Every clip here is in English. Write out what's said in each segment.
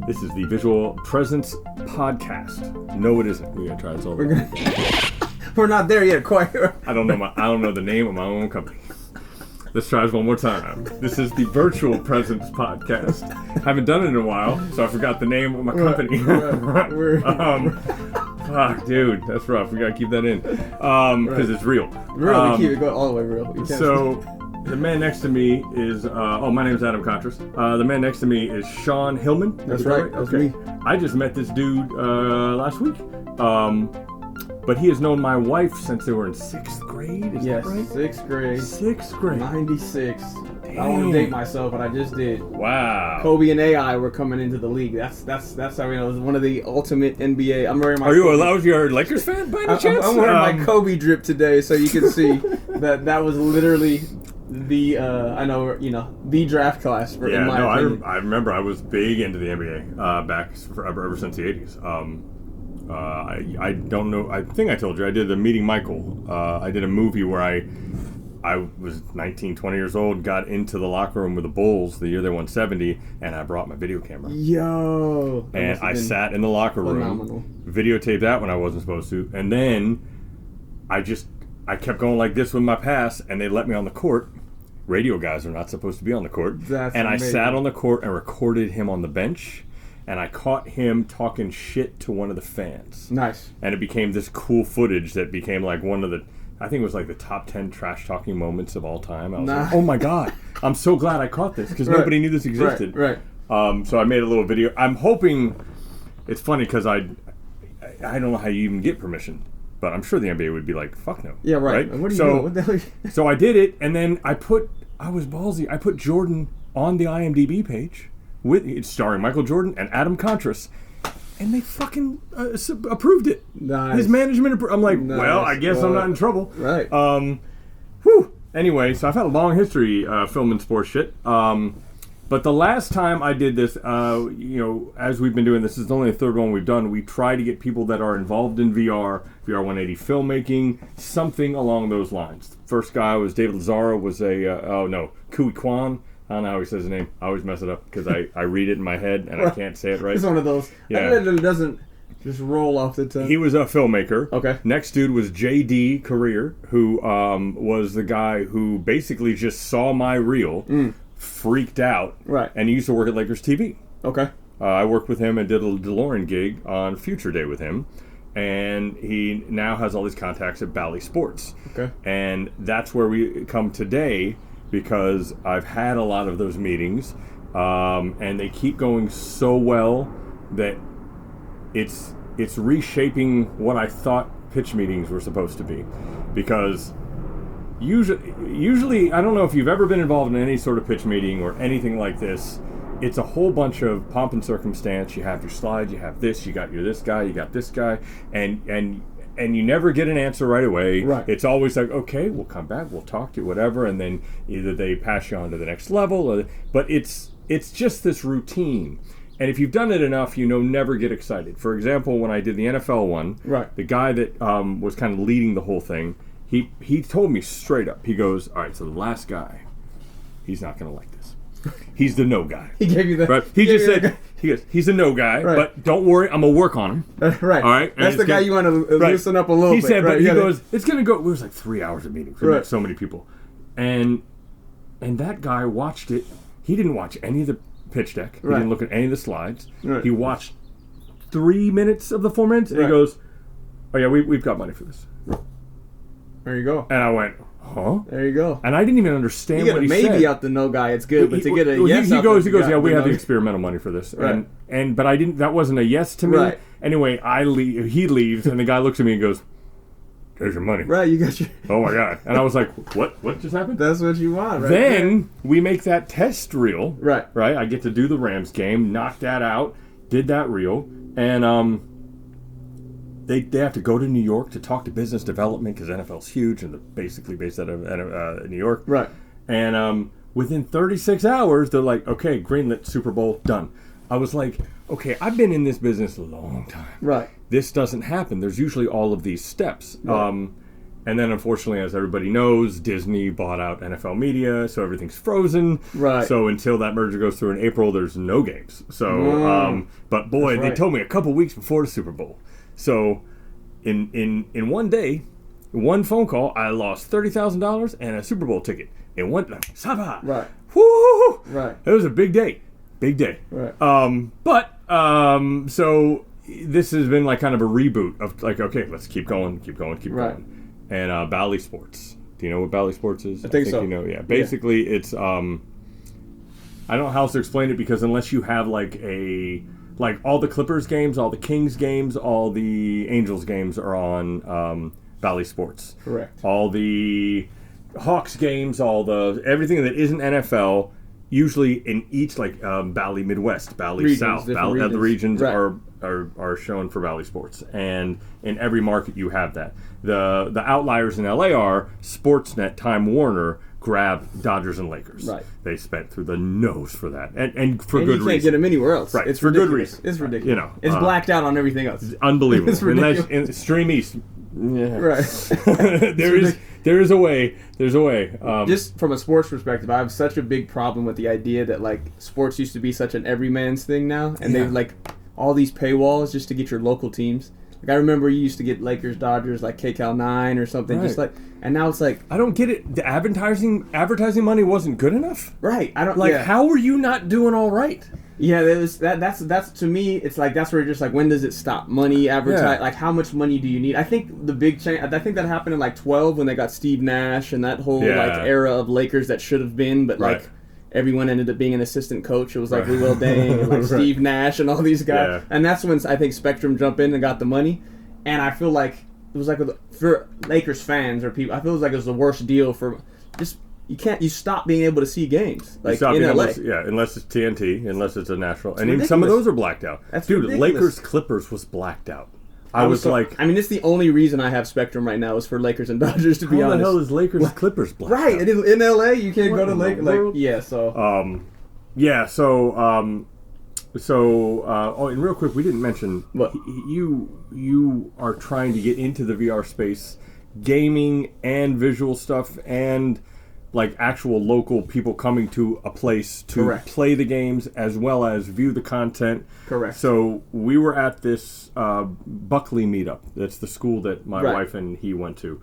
This is the Visual Presence Podcast. No, it isn't. We gotta try this over. We're not there yet, quite. I don't know the name of my own company. Let's try this one more time. This is the Virtual Presence Podcast. Haven't done it in a while, so I forgot the name of my company. Fuck, dude, that's rough. We gotta keep that in, because it's real. We keep it going all the way real. So, the man next to me is, my name is Adam Contras. The man next to me is Sean Hillman. That's right. That's me. I just met this dude last week. But he has known my wife since they were in 6th grade. Is that right? 6th grade. 6th grade. 96. Damn. I want to date myself, but I just did. Wow. Kobe and AI were coming into the league. That's how we know. It was one of the ultimate NBA. I'm wearing my. Are you a Lakers fan by any chance? I'm wearing my Kobe drip today, so you can see that was literally the the draft class for. Yeah, in my opinion. I remember I was big into the NBA back ever since the 80s. I don't know. I think I told you I did the Meeting Michael. I did a movie where I was 19, 20 years old, got into the locker room with the Bulls the year they won 70, and I brought my video camera. Yo! And I sat in the locker room, videotaped that when I wasn't supposed to, and then I kept going like this with my pass, and they let me on the court. Radio guys are not supposed to be on the court. That's and amazing. I sat on the court and recorded him on the bench. And I caught him talking shit to one of the fans. Nice. And it became this cool footage that became like one of the, I think it was like the top 10 trash talking moments of all time. I was like, oh my God, I'm so glad I caught this because nobody knew this existed. Right. So I made a little video. I'm hoping, it's funny because I don't know how you even get permission, but I'm sure the NBA would be like, fuck no. Yeah, right. What are you doing? What the hell? So I did it, and then I was ballsy. I put Jordan on the IMDb page. It's starring Michael Jordan and Adam Contras, and they fucking approved it. Nice. His management I'm like, nice. Well, I guess I'm not in trouble. Right. Anyway, so I've had a long history filming sports shit. But the last time I did this, as we've been doing this is only the third one we've done. We try to get people that are involved in VR180 filmmaking, something along those lines. First guy was David Lazaro, was Kui Kwan. I don't know how he says his name. I always mess it up because I read it in my head and I can't say it right. It's one of those. Yeah. It doesn't just roll off the tongue. He was a filmmaker. Okay. Next dude was J.D. Career, who was the guy who basically just saw my reel, freaked out, and he used to work at Lakers TV. Okay. I worked with him and did a DeLorean gig on Future Day with him. And he now has all these contacts at Bally Sports. Okay. And that's where we come today, because I've had a lot of those meetings, and they keep going so well that it's reshaping what I thought pitch meetings were supposed to be. Because usually, I don't know if you've ever been involved in any sort of pitch meeting or anything like this, it's a whole bunch of pomp and circumstance. You have your slides, you have this, you got this guy, you got this guy, and you never get an answer right away. Right. It's always like, okay, we'll come back, we'll talk to you, whatever, and then either they pass you on to the next level, but it's just this routine. And if you've done it enough, never get excited. For example, when I did the NFL one, the guy that was kind of leading the whole thing, he told me straight up, he goes, all right, so the last guy, he's not going to like this. He's the no guy. He gave you that. Right? He just said, he's a no guy, but don't worry, I'm going to work on him. Right. All right? That's the guy you want to loosen up a little bit. He said, but he goes, it's going to go, it was like 3 hours of meetings. We met so many people. And that guy watched it. He didn't watch any of the pitch deck. He didn't look at any of the slides. Right. He watched 3 minutes of the 4 minutes, and he goes, oh yeah, we've got money for this. There you go. And I went, huh? There you go. And I didn't even understand what he said. Maybe out the no guy, it's good, but to get a yes he goes, yeah, we have the experimental money for this. Right. But I didn't, that wasn't a yes to me. Right. Anyway, he leaves, and the guy looks at me and goes, there's your money. Right, you got your... Oh my God. And I was like, what just happened? That's what you want, right? Then we make that test reel. Right. Right? I get to do the Rams game, knock that out, did that reel, and they have to go to New York to talk to business development because NFL's huge and they're basically based out of New York. Right. And within 36 hours, they're like, okay, greenlit, Super Bowl, done. I was like, okay, I've been in this business a long time. Right. This doesn't happen. There's usually all of these steps. Right. And then, unfortunately, as everybody knows, Disney bought out NFL Media, so everything's frozen. Right. So until that merger goes through in April, there's no games. So, but boy, they told me a couple weeks before the Super Bowl. So, in one day, one phone call, I lost $30,000 and a Super Bowl ticket. In one, Sabah. Right. Woo! Right. It was a big day. Big day. Right. So this has been like kind of a reboot of like, okay, let's keep going. Right. And Bally Sports. Do you know what Bally Sports is? I think so. You know, yeah. Basically, it's I don't know how else to explain it because unless you have like all the Clippers games, all the Kings games, all the Angels games are on Bally Sports. Correct. All the Hawks games, everything that isn't NFL. Usually in each Bally Midwest, Bally Regions, South, regions. the regions Right. are shown for Bally Sports, and in every market you have that. The outliers in LA are Sportsnet, Time Warner, grab Dodgers and Lakers. Right. They spent through the nose for that, and for And good you can't reason. get them anywhere else. Right, It's for good ridiculous. reason. It's ridiculous. You know, it's blacked out on everything else. Unbelievable. It's ridiculous. In Stream East. Yeah. Right. There is a way. There's a way. Just from a sports perspective, I have such a big problem with the idea that like sports used to be such an everyman's thing now, and Yeah. they've like all these paywalls just to get your local teams. Like I remember you used to get Lakers, Dodgers, like KCal 9 or something, just Right. like, and now it's like, I don't get it. The advertising money wasn't good enough. right? I don't Like, yeah. how were you not doing all right? Yeah, that's to me. It's like that's where you're just like, when does it stop? Money, advertise. Yeah. Like, how much money do you need? I think the big change. I think that happened in like 12 when they got Steve Nash and that whole Yeah. like era of Lakers that should have been, but Right. like everyone ended up being an assistant coach. It was like Right. Will Dang and like Right. Steve Nash and all these guys. Yeah. And that's when I think Spectrum jumped in and got the money. And I feel like it was like for Lakers fans or people, I feel like it was the worst deal for just. You stop being able to see games like in LA. Unless it's TNT, unless it's a national, and even ridiculous. some of those are blacked out. That's Dude, ridiculous. Lakers Clippers was blacked out. I was like, I mean, it's the only reason I have Spectrum right now is for Lakers and Dodgers. To be how the honest, hell is Lakers Clippers blacked right? out? It is in LA. You can't What go to in the Lake. world? Like, yeah. So, and real quick, we didn't mention What? you are trying to get into the VR space, gaming and visual stuff, and like actual local people coming to a place to Correct. play the games as well as view the content. Correct. So we were at this Buckley meetup. That's the school that my Right. wife and he went to.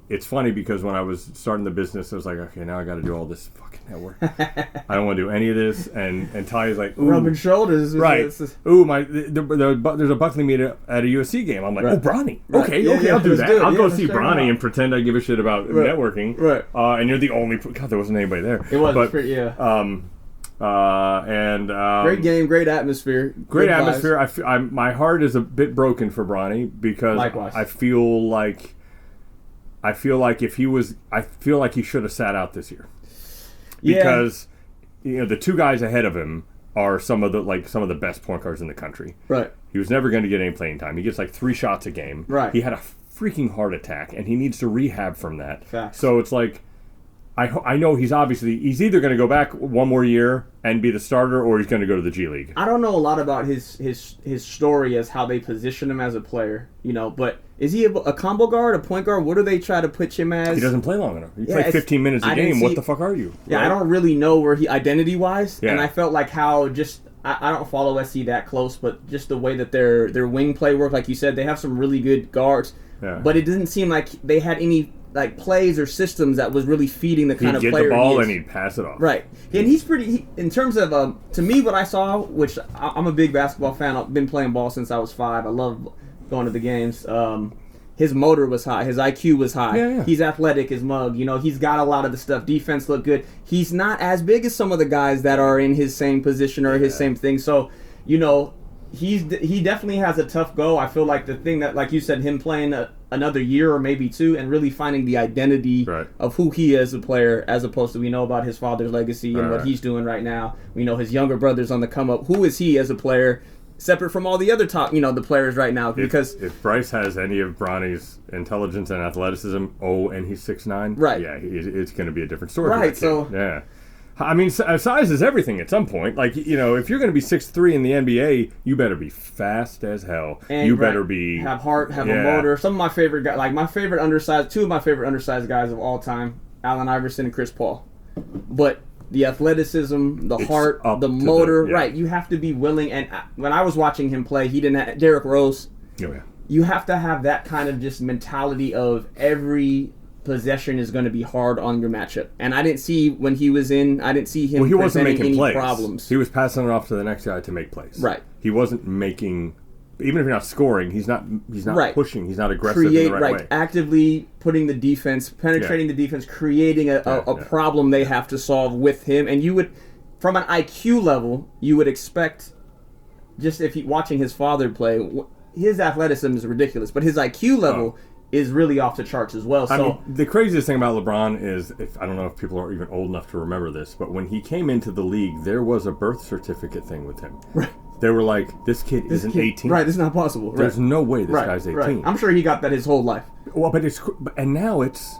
It's funny because when I was starting the business, I was like, okay, now I got to do all this fucking network. I don't want to do any of this. And Talia's like, ooh. rubbing shoulders. Right. Ooh, there's a Buckley meetup at a USC game. I'm like, Right. oh, Bronny. Right. Okay, Yeah, I'll do let's that. do it. I'll Yeah, go let's see check it Bronny out. and pretend I give a shit about Right. networking. Right. And you're the only. God, there wasn't anybody there. It was But, pretty, yeah. great Great game, great atmosphere. Great good vibes. atmosphere. My heart is a bit broken for Bronny because Likewise. I feel like he should have sat out this year. Yeah. Because the two guys ahead of him are some of the best point guards in the country. Right. He was never going to get any playing time. He gets like 3 shots a game. Right. He had a freaking heart attack, and he needs to rehab from that. Facts. So it's like, I know he's either going to go back one more year and be the starter, or he's going to go to the G League. I don't know a lot about his story as how they position him as a player, but is he a combo guard, a point guard? What do they try to pitch him as? He doesn't play long enough. He Yeah, plays 15 minutes a I didn't game. What see- the fuck are you? Yeah, Right? I don't really know where he identity-wise, Yeah. and I felt like how just I don't follow SC that close, but just the way that their wing play worked, like you said, they have some really good guards, Yeah. but it didn't seem like they had any like plays or systems that was really feeding the kind He'd of get player the ball he is. and he'd pass it off. Right, and he's pretty. In terms of to me, what I saw, which I'm a big basketball fan. I've been playing ball since I was 5. I love going to the games. His motor was high. His IQ was high. Yeah. He's athletic as mug. He's got a lot of the stuff. Defense looked good. He's not as big as some of the guys that are in his same position or his same thing. So, he definitely has a tough go. I feel like the thing that, like you said, him playing another year or maybe 2 and really finding the identity Right. of who he is as a player, as opposed to we know about his father's legacy and what Right. he's doing right now. We know his younger brother's on the come up. Who is he as a player, separate from all the other top, the players right now? Because If Bryce has any of Bronny's intelligence and athleticism, and he's 6'9", Right. yeah, it's going to be a different story. Right, for that kid. so- yeah. I mean, size is everything at some point. Like, you know, if you're going to be 6'3" in the NBA, you better be fast as hell. And you better be... Have heart, have a motor. Some of my favorite guys, like my favorite undersized, two of my favorite undersized guys of all time, Allen Iverson and Chris Paul. But the athleticism, the heart, the motor, right, you have to be willing. And when I was watching him play, he didn't have... Derrick Rose. Oh, yeah. You have to have that kind of just mentality of every possession is going to be hard on your matchup. And I didn't see when he was in, I didn't see him he wasn't making any plays. Problems. He was passing it off to the next guy to make plays. Right. He wasn't making, even if you're not scoring, he's not pushing, he's not aggressive in the right way. Actively putting the defense, penetrating the defense, creating a problem they have to solve with him. And you would, from an IQ level, you would expect, just if watching his father play, his athleticism is ridiculous, but his IQ level is really off the charts as well. So I mean, the craziest thing about LeBron is, I don't know if people are even old enough to remember this, but when he came into the league, there was a birth certificate thing with him. Right. They were like, this kid isn't 18. Right, this is not possible. There's no way this guy's 18. Right. I'm sure he got that his whole life. Well, and now is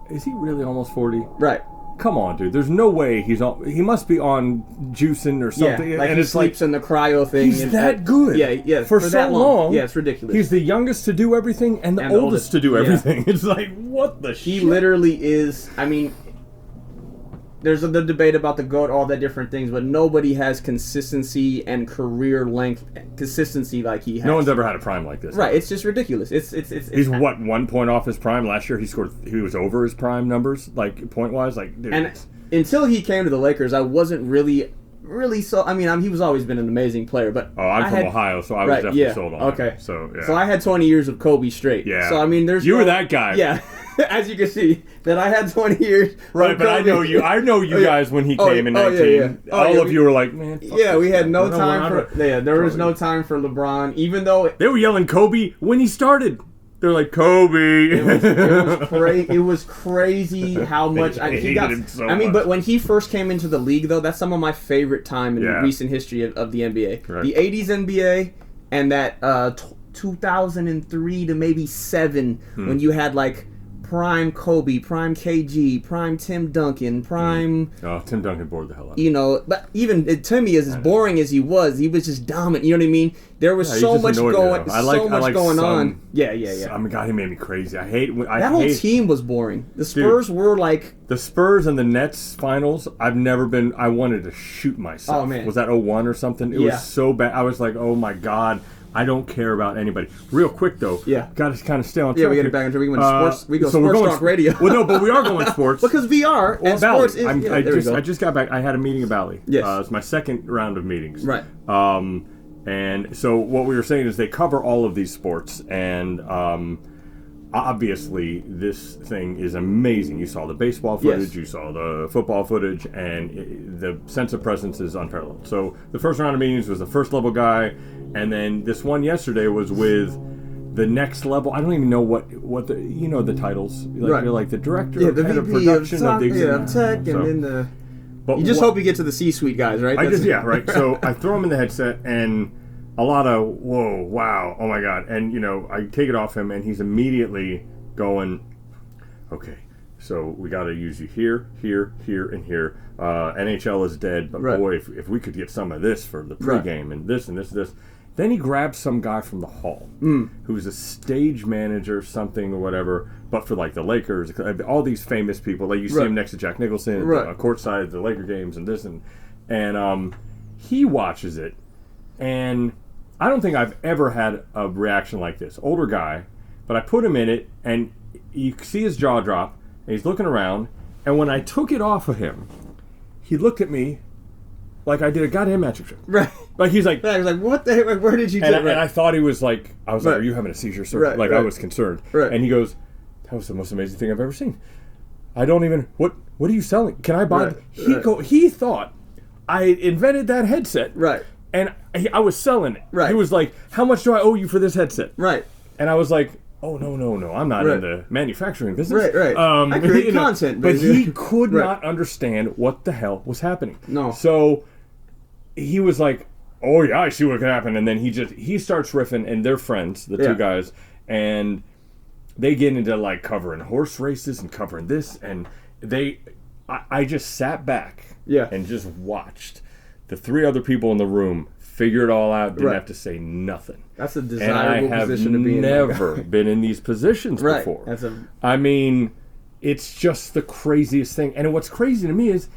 he really almost 40? Right. Come on, dude. There's no way he must be on juicing or something. Yeah, like and he sleeps in the cryo thing. He's that good. Yeah. For so that long. Yeah, it's ridiculous. He's the youngest to do everything and the oldest to do everything. It's like, what the shit? He literally is, I mean, there's the debate about the GOAT, all that different things, but nobody has consistency and career length consistency like he has. No one's ever had a prime like this. Right, it's just ridiculous. He's what, 1 point off his prime? Last year he was over his prime numbers, like point-wise. Like, dude. And until he came to the Lakers, I wasn't really so. I mean, he's always been an amazing player, but I'm from Ohio, so I was definitely sold on him. So I had 20 years of Kobe straight. Yeah. So I mean, you were that guy. Yeah. As you can see, that I had 20 years. Right, but Kobe. I know you guys when he came in 19. All of you were like, man. We had no time for. Yeah, there was no time for LeBron, even though they were yelling Kobe when he started. They're like, Kobe. It was crazy how much he got. Him so much. But when he first came into the league, though, that's some of my favorite time in the recent history of the NBA. Right. The 80s NBA and that 2003 to maybe 7 when you had like prime Kobe, prime KG, prime Tim Duncan, prime... Tim Duncan bored the hell out. You know, but even Timmy, as boring as he was just dominant. You know what I mean? There was so much going on. Yeah. I mean, God, he made me crazy. That whole team was boring. The Spurs were like... The Spurs and the Nets finals, I wanted to shoot myself. Oh, man. Was that 01 or something? It was so bad. I was like, oh my God. I don't care about anybody. Real quick though, got to kind of stay on track. Yeah, we get it back into we went sports. We go sports talk radio. Well, no, but we are going sports because VR and sports is. I just got back. I had a meeting at Bally. Yes, it's my second round of meetings. Right. And so what we were saying is they cover all of these sports, and obviously this thing is amazing. You saw the baseball footage, you saw the football footage, and the sense of presence is unparalleled. So the first round of meetings was the first level guy. And then this one yesterday was with the next level. I don't even know what the the titles. Like, you're like the director, the head of production of tech, and then the. But you just hope you get to the C-suite guys, right? Right. So I throw him in the headset, and a lot of whoa, wow, oh my God, and I take it off him, and he's immediately going, okay. So we got to use you here, and here. NHL is dead, but boy, if we could get some of this for the pregame and this and this. Then he grabs some guy from the hall who's a stage manager, something or whatever, but for like the Lakers, all these famous people. Like you see him next to Jack Nicholson, courtside at the Laker games, and this and he watches it, and I don't think I've ever had a reaction like this. Older guy, but I put him in it, and you see his jaw drop, and he's looking around, and when I took it off of him, he looked at me like I did a goddamn magic trick. Right. Like he's like... I was like, what the heck? Like, where did you do that? And I thought he was like... I was like, are you having a seizure, sir? I was concerned. Right. And he goes, that was the most amazing thing I've ever seen. I don't even... What are you selling? Can I buy... He thought I invented that headset. Right. And I was selling it. Right. He was like, how much do I owe you for this headset? Right. And I was like... Oh, no, I'm not in the manufacturing business. Right. I create content, but he could not understand what the hell was happening. No. So he was like, oh, yeah, I see what could happen. And then he starts riffing, and they're friends, the two guys, and they get into, like, covering horse races and covering this, and I just sat back Yeah. and just watched the 3 other people in the room figure it all out, didn't Right. have to say nothing. That's a And desirable I have position to be in. never been in these positions Right. before. That's a I mean, it's just the craziest thing. And what's crazy to me is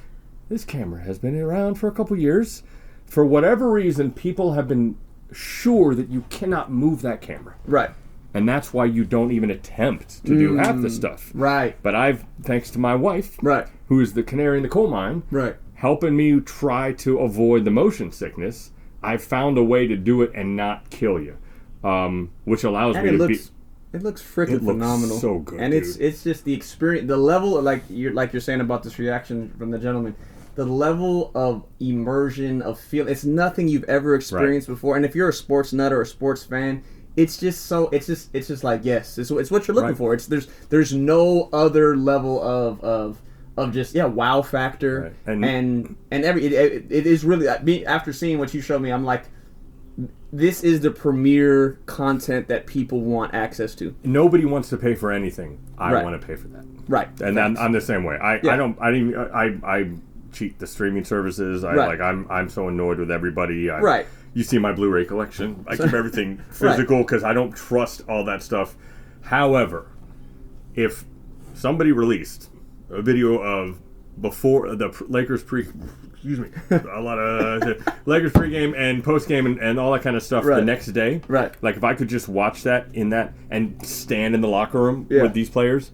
this camera has been around for a couple years. For whatever reason, people have been sure that you cannot move that camera. right. And that's why you don't even attempt to do half the stuff. Right. But I've, thanks to my wife, Right. who is the canary in the coal mine, Right. helping me try to avoid the motion sickness, I've found a way to do it and not kill you, which allows And me it to looks it looks freaking It looks phenomenal. so good, And dude. it's just the experience, the level of, like you're saying about this reaction from the gentleman. The level of immersion of feel, it's nothing you've ever experienced before. And if you're a sports nut or a sports fan, it's just like, yes, it's what you're looking Right. for. It's there's no other level of just wow factor. Right. And it is really, after seeing what you showed me, I'm like, this is the premier content that people want access to. Nobody wants to pay for anything. I Right. want to pay for that. Right. And I'm the same way. Yeah. I cheat the streaming services. Right. I'm so annoyed with everybody. Right. You see my Blu-ray collection. I keep everything physical because I don't trust all that stuff. However, if somebody released a video of before the Lakers a lot of Lakers pregame and postgame and all that kind of stuff the Right. next day. Right. Like if I could just watch that in that and stand in the locker room Yeah. with these players,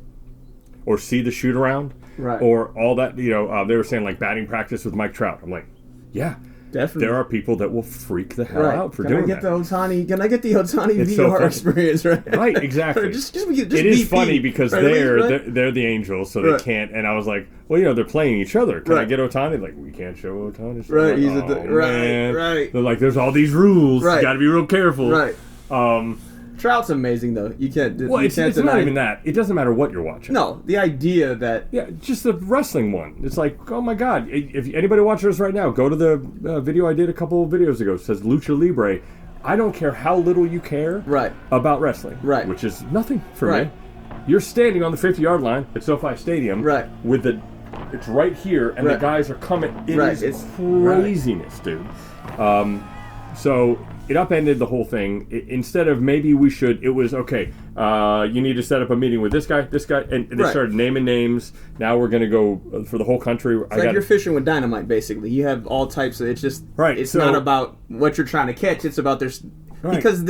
or see the shoot around, Right. or all that. They were saying like batting practice with Mike Trout. I'm like, yeah. Definitely. There are people that will freak the hell Right. out for Can doing I get that. Can I get the Otani It's so VR funny. experience? Right. Right, exactly. just it be is Pete. funny because Right, they're the Angels, so Right. they can't. And I was like, well, they're playing each other. Can I Right. get Otani? Like, we can't show Otani. So Right, I'm he's like, a man. right. They're like, there's all these rules. Right. You got to be real careful. Right. Um, Trout's amazing though. You can't. well, you it's can't not deny. even that. It doesn't matter what you're watching. No, the idea that Yeah, just the wrestling one. It's like, oh my God. If anybody watching this right now, go to the video I did a couple of videos ago. It says Lucha Libre. I don't care how little you care Right. about wrestling. Right. Which is nothing for Right. me. You're standing on the 50-yard line at SoFi Stadium. Right. With it's right here, and the Right. guys are coming. It Right, is it's- craziness, dude. So it upended the whole thing. Instead of maybe we should, it was okay. You need to set up a meeting with this guy, and they Right. started naming names. Now we're gonna go for the whole country. it's like you're fishing with dynamite. Basically, you have all types of. It's just Right, It's so- not about what you're trying to catch. It's about Right. because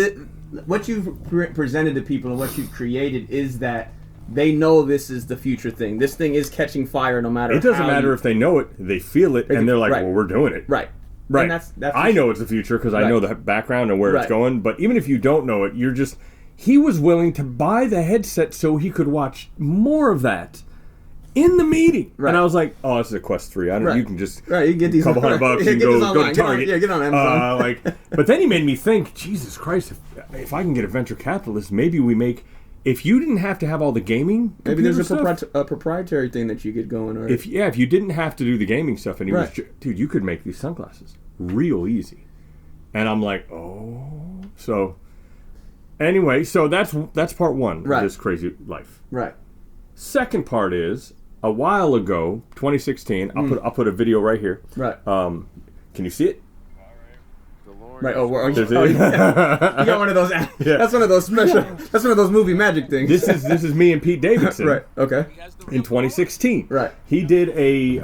what you've presented to people and what you've created is that they know this is the future thing. This thing is catching fire no matter. It doesn't how matter you- if they know it; they feel it, and they're like, Right. "Well, we're doing it." Right. Right. And that's I know it's the future because I know Right. the background and where it's Right. going. But even if you don't know it, you're just. He was willing to buy the headset so he could watch more of that in the meeting. Right. And I was like, "Oh, this is a Quest 3. I don't. Right. You can just Right, you can get these couple $100 Yeah, and get go this to online. Target. Get on Amazon. But then he made me think, Jesus Christ, if I can get a venture capitalist, maybe we make. If you didn't have to have all the gaming, Maybe there's computer stuff, a proprietary thing that you get going. Or if you didn't have to do the gaming stuff, and he was, Right. dude, you could make these sunglasses real easy. And I'm like, oh, so anyway, so that's part one Right. of this crazy life. right. Second part is a while ago, 2016. I'll put a video right here. Right. Can you see it? Right. Oh, There's yeah. it. You got one of those. That's one of those special. That's one of those movie magic things. This is me and Pete Davidson. right. Okay. In 2016. Right. He did a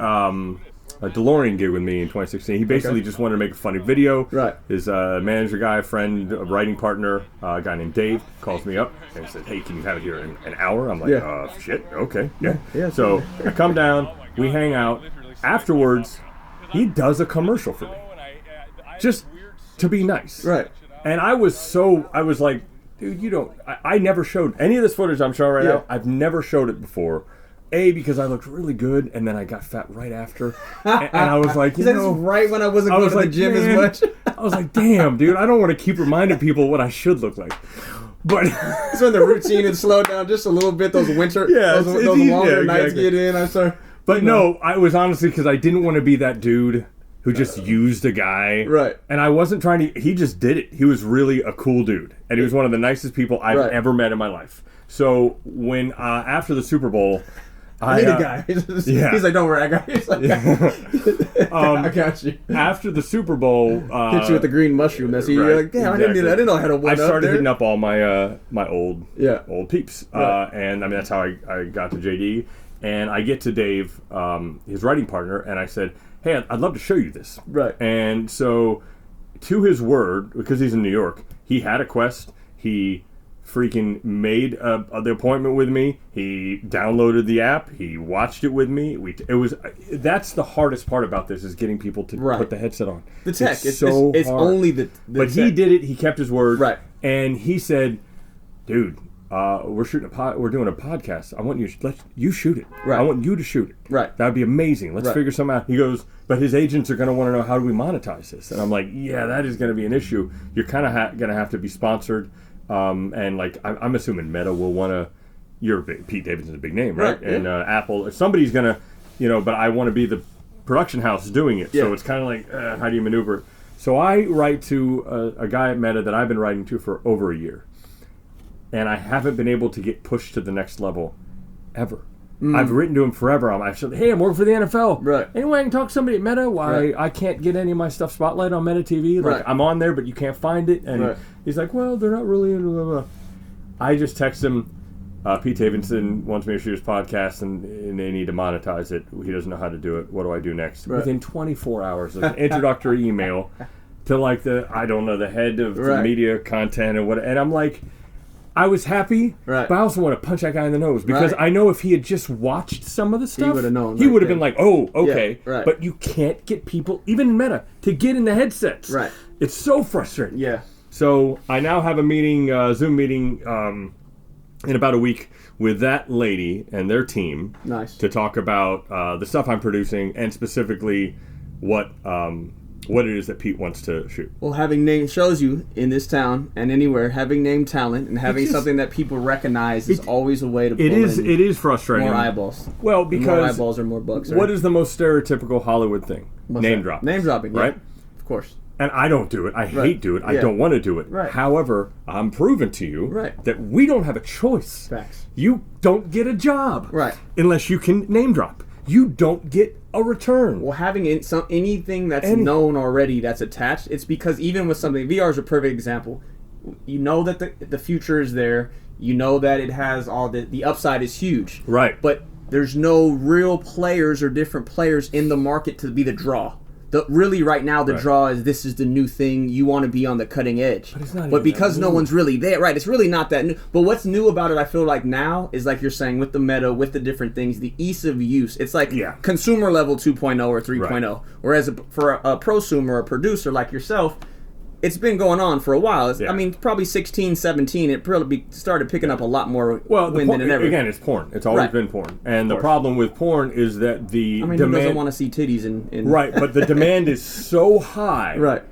DeLorean gig with me in 2016. He basically Okay. just wanted to make a funny video. Right. His manager guy, friend, writing partner, a guy named Dave, calls me up and said, "Hey, can you have it here in an hour?" I'm like, Yeah. shit, okay, yeah. Yeah, So I come down, we hang out. Afterwards, he does a commercial for me, just to be nice. Right. And I was like, dude, you don't. I never showed any of this footage I'm showing right Yeah. now. I've never showed it before. A, because I looked really good, and then I got fat right after. And I was like, you That's know. right when I wasn't I going was to like, the gym man, as much. I was like, damn, dude, I don't want to keep reminding people what I should look like. But It's when the routine is slowed down just a little bit. Those winter, Yeah, those it's longer easier, nights exactly. get in. I'm sorry. But no, I was honestly because I didn't want to be that dude who just used a guy. Right. And I wasn't trying to. He just did it. He was really a cool dude, and he was one of the nicest people I've Right. ever met in my life. So when after the Super Bowl, I need a guy. He's like, don't worry, I got you. He's like, I got you. After the Super Bowl, hit you with the green mushroom. That's you're like, damn, exactly. I didn't know how to win. I started hitting up all my my old peeps, Right. and I mean that's how I got to JD. And I get to Dave, his writing partner, and I said, hey, I'd love to show you this. Right. And so, to his word, because he's in New York, he had a Quest. He freaking made the appointment with me. He downloaded the app. He watched it with me. That's the hardest part about this is getting people to put the headset on. The tech. It's so it's hard. only the But tech. he did it. He kept his word. Right. And he said, dude, we're doing a podcast. I want you you shoot it. Right. I want you to shoot it. Right. That'd be amazing. Let's figure something out. He goes, but his agents are going to want to know, how do we monetize this? And I'm like, yeah, that is going to be an issue. You're kind of going to have to be sponsored. And like, I'm assuming Meta will want to. Pete Davidson's a big name, right? And Apple, somebody's going to, but I want to be the production house doing it. So it's kind of like, how do you maneuver? So I write to a guy at Meta that I've been writing to for over a year. And I haven't been able to get pushed to the next level ever. I've written to him forever. I said, hey, I'm working for the NFL. Right. Anyway, I can talk to somebody at Meta. Why I can't get any of my stuff spotlight on Meta TV. Like, I'm on there, but you can't find it. And he's like, well, they're not really into blah, blah. I just text him, Pete Davidson wants me to shoot his podcast, and they need to monetize it. He doesn't know how to do it. What do I do next? Within 24 hours, an introductory email to like the head of the media content and what. And I'm like, I was happy, but I also want to punch that guy in the nose because I know if he had just watched some of the stuff, he would have known. He would have been like, "Oh, okay." Yeah, but you can't get people, even in Meta, to get in the headsets. Right. It's so frustrating. Yeah. So I now have a meeting, Zoom meeting, in about a week with that lady and their team. Nice. To talk about the stuff I'm producing and specifically what it is that Pete wants to shoot. Well, having name shows you in this town and anywhere, having name talent and having something that people recognize is always a way to pull it is frustrating. More eyeballs. Well, because more eyeballs are more bucks. Right? What is the most stereotypical Hollywood thing? Name dropping. Name dropping, right? Of course. And I don't do it. I hate do it. I don't want to do it. Right. However, I'm proving to you that we don't have a choice. Facts. You don't get a job. Right. Unless you can name drop. You don't get a return. Well, having anything that's known already that's attached, it's because even with something, VR is a perfect example. You know that the future is there. You know that it has all the upside is huge. Right. But there's no real players or different players in the market to be the draw. Really, right now, the draw is this is the new thing. You want to be on the cutting edge. But it's not But because no one's really there, right, it's really not that new. But what's new about it, I feel like now, is like you're saying, with the meta, with the different things, the ease of use. It's like consumer level 2.0 or 3.0. Right. Whereas for a prosumer, a producer like yourself, it's been going on for a while. I mean, probably 16, 17, it probably started picking up a lot more wind than ever. Again, it's porn. It's always been porn. And the problem with porn is that the demand... who doesn't want to see titties in... Right, but the demand is so high. Right.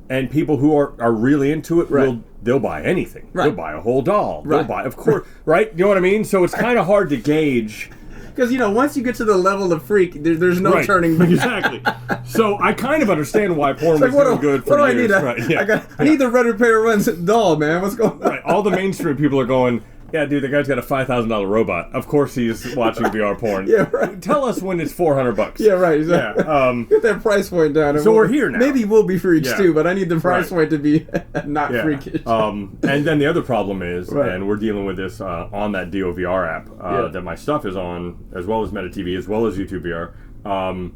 And people who are really into it, they'll buy anything. Right. They'll buy a whole doll. They'll buy, of course, right? You know what I mean? So it's kind of hard to gauge... Because, once you get to the level of freak, there's no turning back. Exactly. So I kind of understand why porn was doing good for years. What do I need? I need the Red Repair Runs doll, man. What's going on? Right. All the mainstream people are going, yeah, dude, the guy's got a $5,000 robot. Of course he's watching VR porn. Yeah, right. Tell us when it's $400. Yeah, right. Exactly. Yeah. Get that price point down. So we're here now. Maybe we'll be freaks too, but I need the price point to be not freakish. And then the other problem is, and we're dealing with this on that DOVR app that my stuff is on, as well as Meta TV, as well as YouTube VR.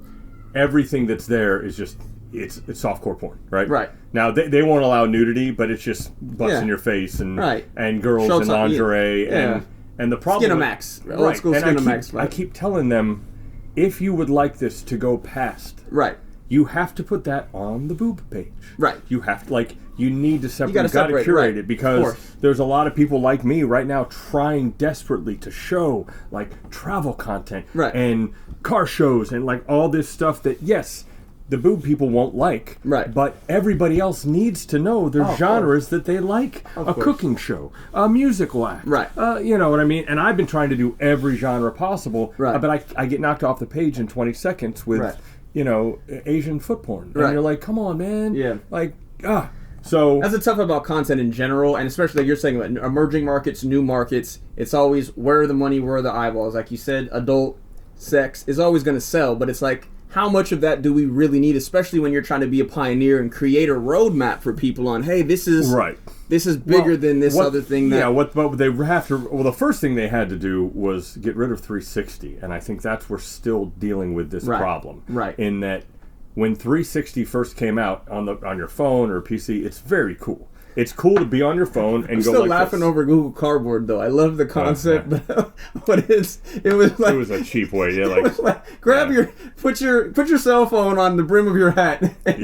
Everything that's there is just it's softcore porn, right? Right. Now they won't allow nudity, but it's just butts in your face and girls Shows in lingerie and the problem Skinamax, old school Skinamax. I keep telling them, if you would like this to go past, you have to put that on the boob page. Right. You have to you need to separate. You got to curate it because there's a lot of people like me right now trying desperately to show like travel content and car shows and like all this stuff that the boob people won't like, but everybody else needs to know there's genres that they like. A cooking show, a musical act, you know what I mean? And I've been trying to do every genre possible, but I get knocked off the page in 20 seconds with, Asian foot porn. And you're like, come on, man. Yeah. Like, So that's the tough about content in general, and especially like you're saying about emerging markets, new markets. It's always where are the money, where are the eyeballs. Like you said, adult sex is always going to sell, but it's like how much of that do we really need, especially when you're trying to be a pioneer and create a roadmap for people on, hey, this is right. This is bigger than this other thing. What they have to. Well, the first thing they had to do was get rid of 360, and I think that's we're still dealing with this problem. Right. In that, when 360 first came out on your phone or PC, it's very cool. It's cool to be on your phone and I'm go still like laughing this. over Google Cardboard though. I love the concept, but it was like it was a cheap way. Yeah, like grab put your cell phone on the brim of your hat, and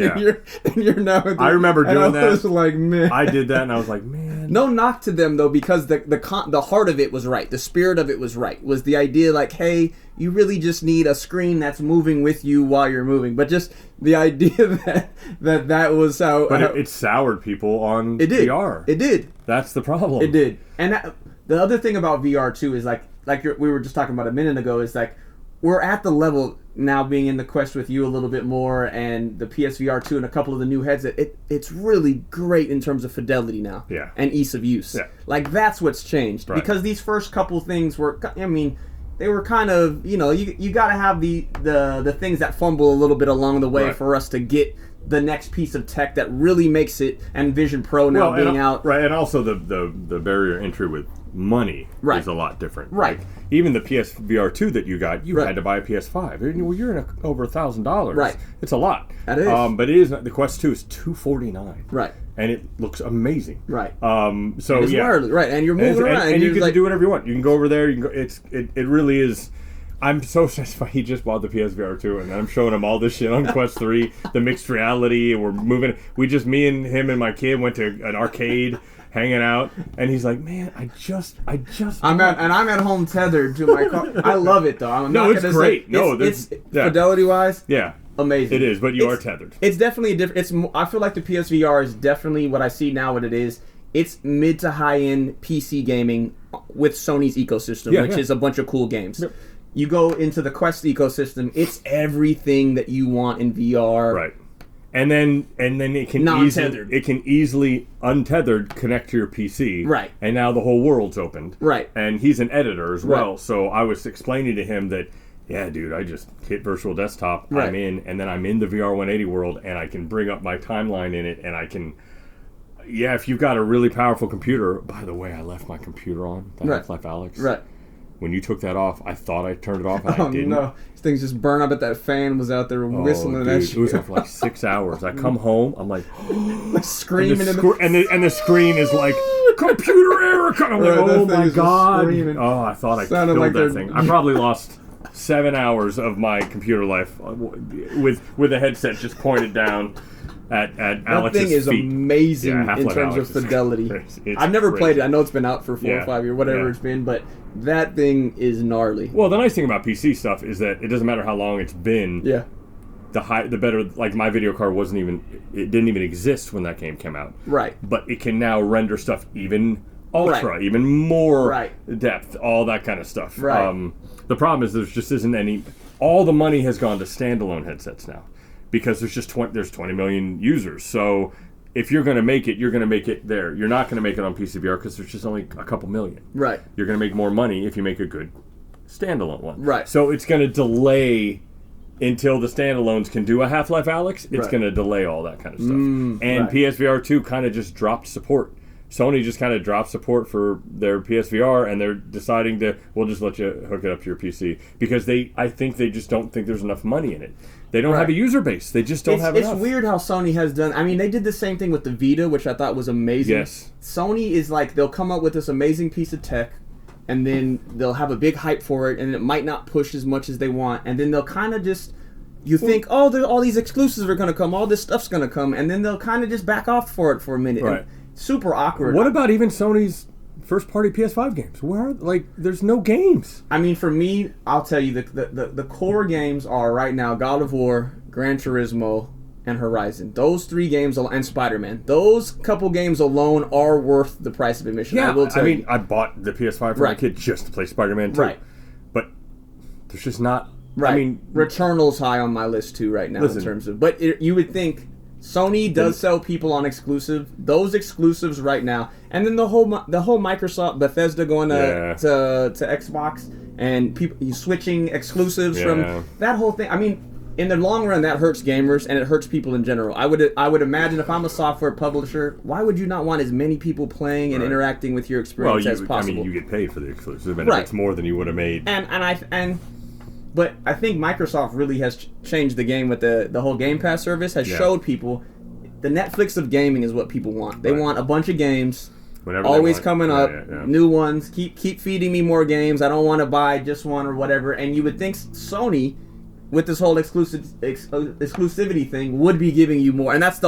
you're now. I remember doing that. I was like, man, I did that, and I was like, man. No knock to them though, because the heart of it was right. The spirit of it was right. Was the idea like, hey, you really just need a screen that's moving with you while you're moving, but just the idea that was how. But it soured people on VR. It did. That's the problem. It did. And the other thing about VR too is we were just talking about a minute ago is like we're at the level now being in the Quest with you a little bit more and the PSVR 2 and a couple of the new headsets. It's really great in terms of fidelity now. Yeah. And ease of use. Yeah. Like that's what's changed right. because these first couple things were. I mean. They were kind of, you got to have the things that fumble a little bit along the way for us to get the next piece of tech that really makes it, and Vision Pro now being out. Right, and also the barrier entry with money is a lot different. Right. Like, even the PSVR 2 that you got, you had to buy a PS5. You're in over $1,000. Right. It's a lot. That is. But it is, the Quest 2 is $249. Right. And it looks amazing. Right. So it's wireless, right, and you're moving around, and you get to do whatever you want. You can go over there. You can go. It really is. I'm so satisfied. He just bought the PSVR 2, and I'm showing him all this shit on Quest 3, the mixed reality, and we're moving. Me and him and my kid went to an arcade, hanging out, and he's like, "Man, I'm at home tethered to my car. I love it though. It's great. It's fidelity wise. Yeah. Amazing. It is, but you are tethered. It's definitely a different. I feel like the PSVR is definitely what I see now. What it is, it's mid to high end PC gaming with Sony's ecosystem, which is a bunch of cool games. Yep. You go into the Quest ecosystem, it's everything that you want in VR. Right. And then it can easily untethered connect to your PC. Right. And now the whole world's opened. Right. And he's an editor as well, so I was explaining to him that. Yeah, dude, I just hit virtual desktop, I'm in, and then I'm in the VR180 world, and I can bring up my timeline in it, and I can... Yeah, if you've got a really powerful computer... By the way, I left my computer on, the Half-Life Alex. Right. When you took that off, I thought I turned it off, and I didn't. No. These things just burn up, but that fan was out there whistling that shit. It was on for like 6 hours. I come home, I'm like... screaming. And the screen is like... Computer error! I'm like, oh my God. Screaming. Oh, I thought I killed that thing. I probably lost... 7 hours of my computer life with a headset just pointed down at Alex's feet. That thing is amazing in terms of fidelity. I've never played it. I know it's been out for 4 or 5 years, whatever it's been, but that thing is gnarly. Well, the nice thing about PC stuff is that it doesn't matter how long it's been. Yeah. The better. Like my video card didn't even exist when that game came out. Right. But it can now render stuff even ultra, even more depth, all that kind of stuff. Right. The problem is there just isn't any. All the money has gone to standalone headsets now, because there's 20 million users. So if you're going to make it, you're going to make it there. You're not going to make it on PCVR because there's just only a couple million. Right. You're going to make more money if you make a good standalone one. Right. So it's going to delay until the standalones can do a Half-Life Alyx. It's going to delay all that kind of stuff. And PSVR 2 kind of just dropped support. Sony just kind of dropped support for their PSVR, and they're deciding we'll just let you hook it up to your PC, because I think they just don't think there's enough money in it. They don't have a user base. They just don't have enough. It's weird how Sony has done. I mean, they did the same thing with the Vita, which I thought was amazing. Yes. Sony is like, they'll come up with this amazing piece of tech, and then they'll have a big hype for it, and it might not push as much as they want, and then they'll kind of just... You think, all these exclusives are going to come, all this stuff's going to come, and then they'll kind of just back off for it for a minute. Right. And super awkward. What about even Sony's first-party PS5 games? There's no games. I mean, for me, I'll tell you, the core games are right now God of War, Gran Turismo, and Horizon. Those 3 games, and Spider-Man. Those couple games alone are worth the price of admission. Yeah, I will tell you. I bought the PS5 for my kid just to play Spider-Man 2. Right. But there's just not... Right. I mean... Returnal's high on my list, too, right now, in terms of... But you would think... Sony does sell people on exclusive. Those exclusives right now, and then the whole Microsoft Bethesda going to Xbox and people switching exclusives from that whole thing. I mean, in the long run, that hurts gamers and it hurts people in general. I would imagine if I'm a software publisher, why would you not want as many people playing and interacting with your experience as possible? I mean, you get paid for the exclusive, and if it's more than you would have made. But I think Microsoft really has changed the game with the whole Game Pass service. Has showed people the Netflix of gaming is what people want. They want a bunch of games, always coming up, new ones. Keep feeding me more games. I don't want to buy just one or whatever. And you would think Sony, with this whole exclusivity thing, would be giving you more. And that's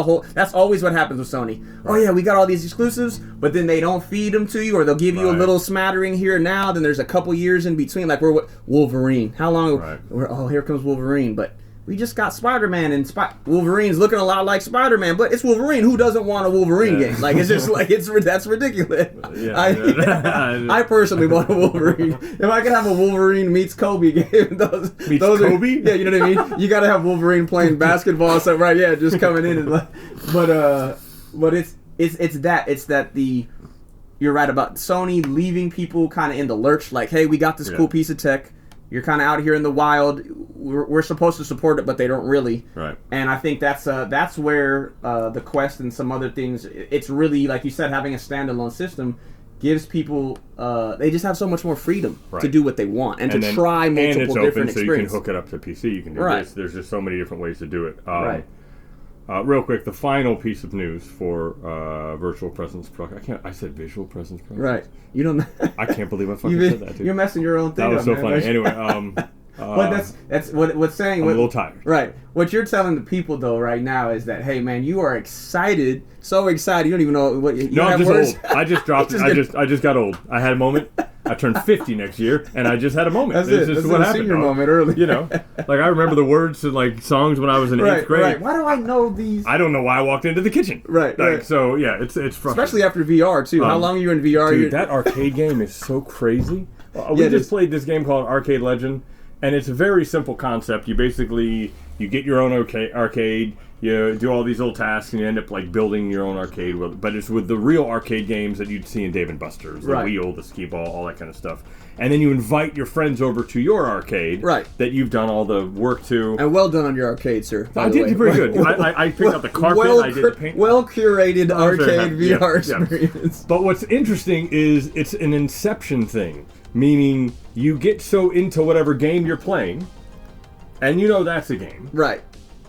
always what happens with Sony. Right. Oh yeah, we got all these exclusives, but then they don't feed them to you, or they'll give you a little smattering here and now, then there's a couple years in between, like we're Wolverine. How long here comes Wolverine, but we just got Spider-Man, and Wolverine's looking a lot like Spider-Man, but it's Wolverine. Who doesn't want a Wolverine game? Like, it's just like, that's ridiculous. I personally want a Wolverine. If I could have a Wolverine meets Kobe game, those Kobe? Yeah, you know what I mean? You got to have Wolverine playing basketball, so just coming in and but it's that you're right about Sony leaving people kind of in the lurch, like, hey, we got this cool piece of tech. You're kind of out here in the wild. We're supposed to support it, but they don't really. Right. And I think that's where the Quest and some other things. It's really, like you said, having a standalone system gives people. They just have so much more freedom to do what they want and to try multiple different experiences. So you can hook it up to PC. You can do this. There's just so many different ways to do it. Real quick, the final piece of news for Virtual Presence Pro. I said Visual Presence Pro. Right. You don't. I can't believe I fucking said that, dude. You're messing your own thing up. That was so man. funny. Anyway, but that's what's saying. I'm a little tired. Right. What you're telling the people though right now is that, hey man, you are excited, so excited. You don't even know what. I'm just old. I just dropped it. I just got old. I had a moment. I turned 50 next year, and I just had a moment. That's just what happened. Senior moment early. You know, like I remember the words to like songs when I was in 8th grade. Right. Why do I know these? I don't know why I walked into the kitchen. Right. So yeah, it's frustrating. Especially after VR too. How long are you in VR? Dude, that arcade game is so crazy. We just played this game called Arcade Legend, and it's a very simple concept. You basically get your own arcade. You do all these little tasks, and you end up like building your own arcade. But it's with the real arcade games that you'd see in Dave & Buster's, the wheel, the skee ball, all that kind of stuff. And then you invite your friends over to your arcade that you've done all the work to. And well done on your arcade, sir. I did do pretty good. I picked up the carpet. I did the paint. Well curated arcade VR experience. But what's interesting is it's an inception thing, meaning you get so into whatever game you're playing, and you know that's a game. Right.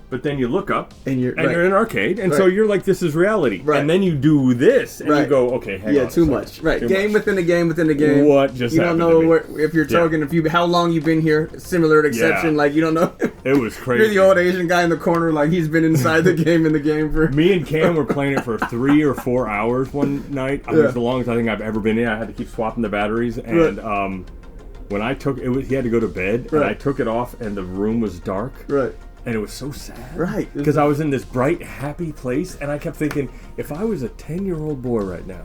But then you look up, and you're right. in an arcade, and so you're like, this is reality. Right. And then you do this, and you go, okay, hang on. Yeah, too much. Right. Too game much. Within a game within a game. What just you happened don't know if you're talking, how long you've been here, similar to Exception, like you don't know. It was crazy. You're the old Asian guy in the corner, like he's been inside the game for... Me and Cam were playing it for 3 or 4 hours one night. It was the longest I think I've ever been in. I had to keep swapping the batteries, and when I took it, he had to go to bed, and I took it off, and the room was dark. Right. And it was so sad. Right. Because I was in this bright, happy place, and I kept thinking, if I was a 10-year-old boy right now,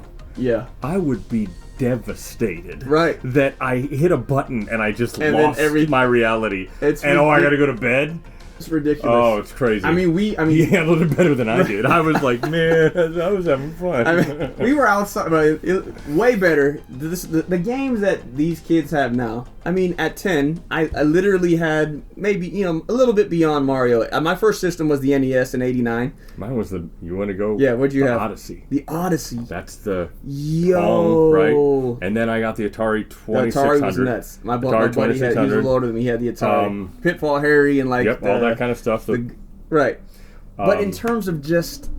I would be devastated. Right. That I hit a button and I just lost my reality. I gotta go to bed. It's ridiculous. Oh, it's crazy. I mean, he handled it better than I did. I was like, man, I was having fun. We were outside, way better. The games that these kids have now. I mean, at 10, I literally had maybe, a little bit beyond Mario. My first system was the NES in '89. Mine was you want to go? Yeah, what'd you have? Odyssey. The Odyssey. That's the Palm, right? And then I got the Atari 2600. The Atari was nuts. My buddy he was older than me. He had the Atari. Pitfall Harry and like... Yep, all that kind of stuff. Right. But in terms of just...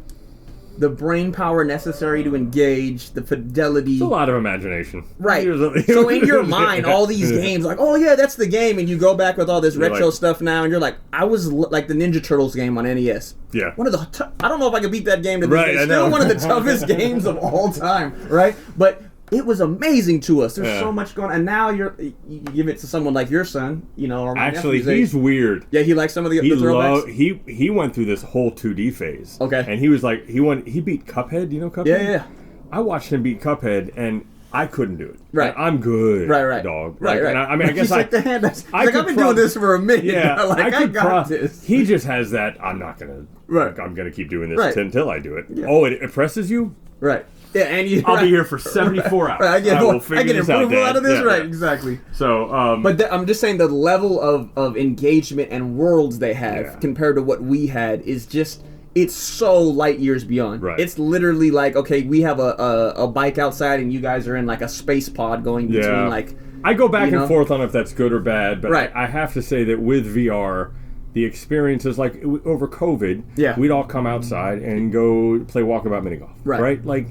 the brain power necessary to engage, the fidelity. It's a lot of imagination. Right. So in your mind, all these games, like, oh yeah, that's the game, and you go back with all this retro stuff now, and you're like, I was like the Ninja Turtles game on NES. Yeah. One of the, I don't know if I could beat that game to this day. Still one of the toughest games of all time, right? But it was amazing to us. There's so much going on. And now you give it to someone like your son, or my actually, he's weird. Yeah, he likes some of the throwbacks. He went through this whole 2D phase. Okay. And he was like, he beat Cuphead. You know Cuphead? Yeah. I watched him beat Cuphead, and I couldn't do it. Right. I'm good. Right. Dog. Right. And I mean, I guess like the hand. I've been doing prob- this for a minute. Yeah. Like I got this. He just has that. I'm not gonna. Right. I'm gonna keep doing this until I do it. Yeah. Oh, it oppresses you. Right. Yeah, and I'll be here for 74 hours. Right, I will get approval out of this. Yeah, right. yeah. Exactly. So, I'm just saying the level of engagement and worlds they have compared to what we had is just. It's so light years beyond. Right. It's literally like, okay, we have a bike outside and you guys are in like a space pod going between like... I go back and forth on if that's good or bad, but right. I have to say that with VR, the experience is like over COVID, we'd all come outside and go play walkabout mini golf. Right? Like,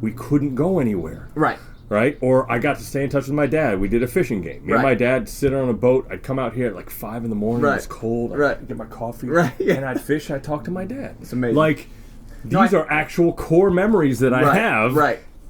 we couldn't go anywhere. Right? Or I got to stay in touch with my dad. We did a fishing game. Me and my dad sit on a boat. I'd come out here at like 5 in the morning. It was cold. I'd get my coffee. And I'd fish. I'd talk to my dad. It's amazing. Like, these are actual core memories that I have.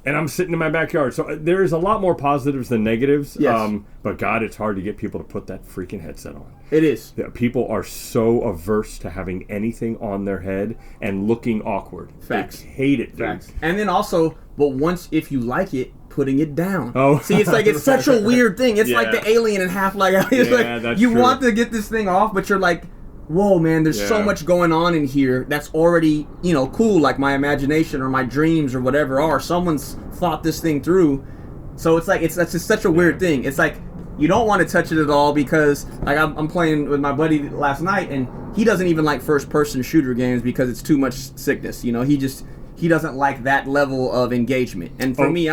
And I'm sitting in my backyard. So there is a lot more positives than negatives. Yes. But God, it's hard to get people to put that freaking headset on. It is. Yeah, people are so averse to having anything on their head and looking awkward. Facts. They hate it, dude. Facts. And then also, but once, if you like it, putting it down. Oh. See, it's like, it's such a weird thing. It's like the Alien in Half-Life. It's like, you want to get this thing off, but you're like, whoa, man, there's so much going on in here that's already, cool, like my imagination or my dreams or whatever are. Someone's thought this thing through. So it's like, that's just such a weird thing. It's like, you don't want to touch it at all because, like, I'm playing with my buddy last night, and he doesn't even like first-person shooter games because it's too much sickness. He doesn't like that level of engagement. And for me,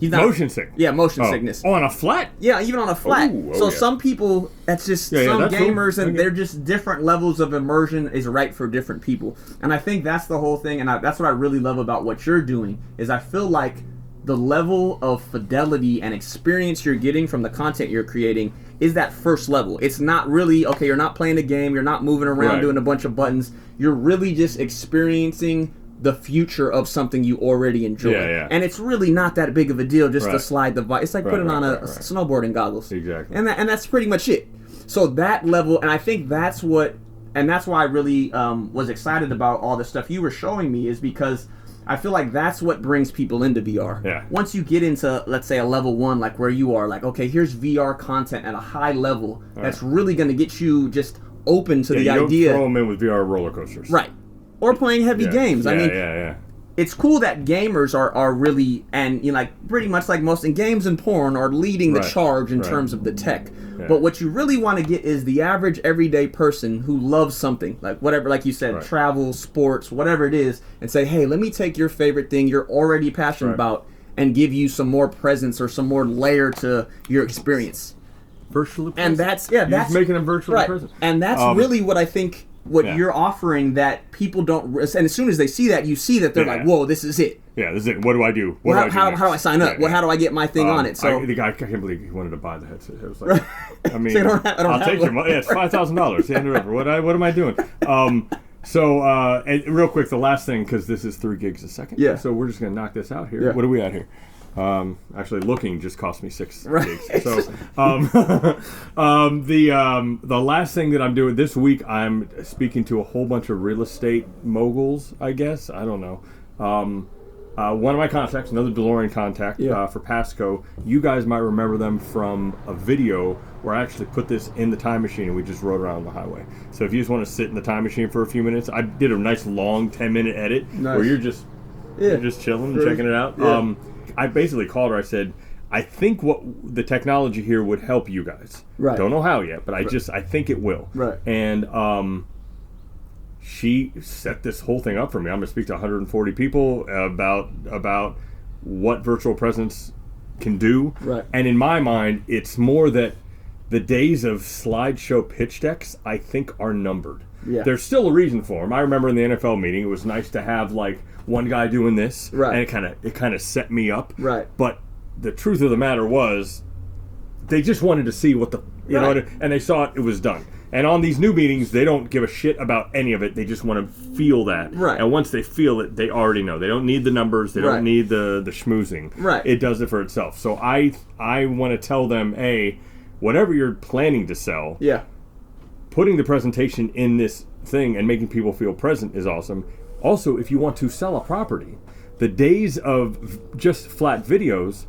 he's not motion sickness. Yeah, motion sickness. Oh, on a flat? Yeah, even on a flat. Some people, that's just some gamers, and they're just different levels of immersion is right for different people. And I think that's the whole thing, and that's what I really love about what you're doing, is I feel like the level of fidelity and experience you're getting from the content you're creating is that first level. It's not really, okay, you're not playing a game, you're not moving around doing a bunch of buttons. You're really just experiencing the future of something you already enjoy. And it's really not that big of a deal just to slide the device. It's like putting on a snowboarding goggles. Exactly. And that's pretty much it. So that level, and I think that's why I really was excited about all the stuff you were showing me, is because I feel like that's what brings people into VR. Yeah. Once you get into, let's say, a level 1, like where you are, like, okay, here's VR content at a high level that's really going to get you just open to the idea. You don't throw them in with VR roller coasters. Right. Or playing heavy games. I mean, it's cool that gamers are really, and like pretty much like most in games and porn, are leading the charge in terms of the tech. But what you really want to get is the average everyday person who loves something, like whatever, like you said, travel, sports, whatever it is, and say, hey, let me take your favorite thing you're already passionate about and give you some more presence or some more layer to your experience. Virtually present. And that's just making them virtually present. And that's really what I think you're offering, that people don't, and as soon as they see that, you see that they're like, whoa, this is it. Yeah, this is it. What do I do? How do I sign up? How do I get my thing on it? So the guy, I can't believe he wanted to buy the headset. It was like, I mean, so I'll take your money. Yeah, it's $5,000. Hand it over. What am I doing? And real quick, the last thing, because this is 3 gigs a second. Yeah. So we're just gonna knock this out here. Yeah. What are we at here? Actually, looking just cost me 6 gigs. So, the last thing that I'm doing this week, I'm speaking to a whole bunch of real estate moguls. I guess, I don't know. One of my contacts, another DeLorean contact for Pasco. You guys might remember them from a video where I actually put this in the time machine and we just rode around the highway. So if you just want to sit in the time machine for a few minutes, I did a nice long 10-minute edit where you're just chilling and checking it out. Yeah. I basically called her. I said, I think what the technology here would help you guys. Right. Don't know how yet, but I think it will. Right. And she set this whole thing up for me. I'm going to speak to 140 people about what virtual presence can do. Right. And in my mind, it's more that the days of slideshow pitch decks, I think, are numbered. Yeah. There's still a reason for them. I remember in the NFL meeting, it was nice to have like one guy doing this, and it kind of set me up. Right. But the truth of the matter was, they just wanted to see what and they saw it was done. And on these new meetings, they don't give a shit about any of it. They just want to feel that. Right. And once they feel it, they already know. They don't need the numbers. They don't need the schmoozing. Right. It does it for itself. So I want to tell them, whatever you're planning to sell, putting the presentation in this thing and making people feel present is awesome. Also, if you want to sell a property, the days of just flat videos,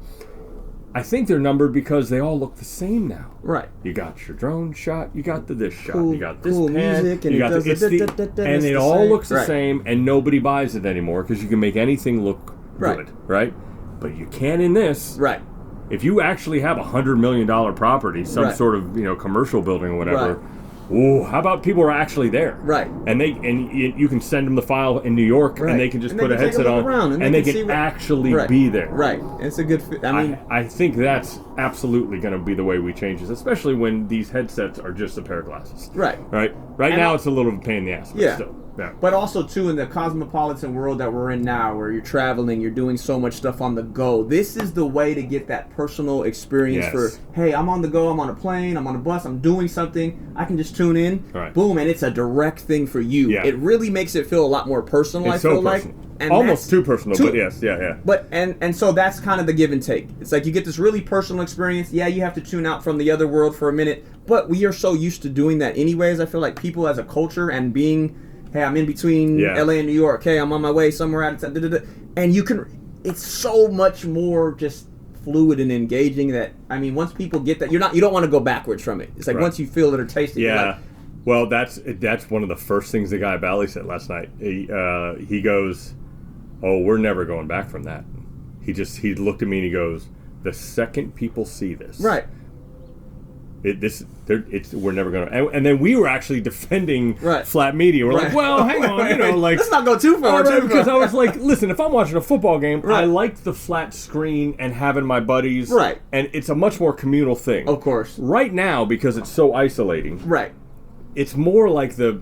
I think they're numbered because they all look the same now. Right. You got your drone shot, you got this shot, Cool, you got this cool pan, music, and you it got does and it all same. looks the Right. same, and nobody buys it anymore because you can make anything look Right. good, right? But you can in this. Right. If you actually have $100 million property, some Right. sort of commercial building or whatever. Right. Ooh, how about people are actually there? Right. And you can send them the file in New York, Right. and they can just And put they a can take a headset look on, around, and they can can see actually right. be there. Right. It's a good. I think that's absolutely going to be the way we change this, especially when these headsets are just a pair of glasses. Right. Right. Right And now, it's a little of a pain in the ass. But Yeah. Still, yeah. But also, too, in the cosmopolitan world that we're in now, where you're traveling, you're doing so much stuff on the go, this is the way to get that personal experience Yes. for, hey, I'm on the go, I'm on a plane, I'm on a bus, I'm doing something, I can just tune in, Right. boom, and it's a direct thing for you. Yeah. It really makes it feel a lot more personal, It's I so feel personal. like. And Almost too personal, too- but yes, yeah. But and so that's kind of the give and take. It's like you get this really personal experience. Yeah, you have to tune out from the other world for a minute, but we are so used to doing that anyways. I feel like people as a culture and being, hey, I'm in between Yeah. LA and New York. Hey, I'm on my way somewhere out of town. And you can, it's so much more just fluid and engaging that, I mean, once people get that, you don't want to go backwards from it. It's like Right. once you feel it or taste it, you're Yeah. like, Well, that's one of the first things the guy at Bally said last night. He goes, "Oh, we're never going back from that." He looked at me and he goes, "The second people see this, right. we're never going to." And then we were actually defending Right. flat media. We're Right. like, "Well, hang on, like." Let's not go too far. Because I was like, listen, if I'm watching a football game, Right. I like the flat screen and having my buddies. Right. And it's a much more communal thing. Of course. Right now, because it's so isolating, Right. it's more like the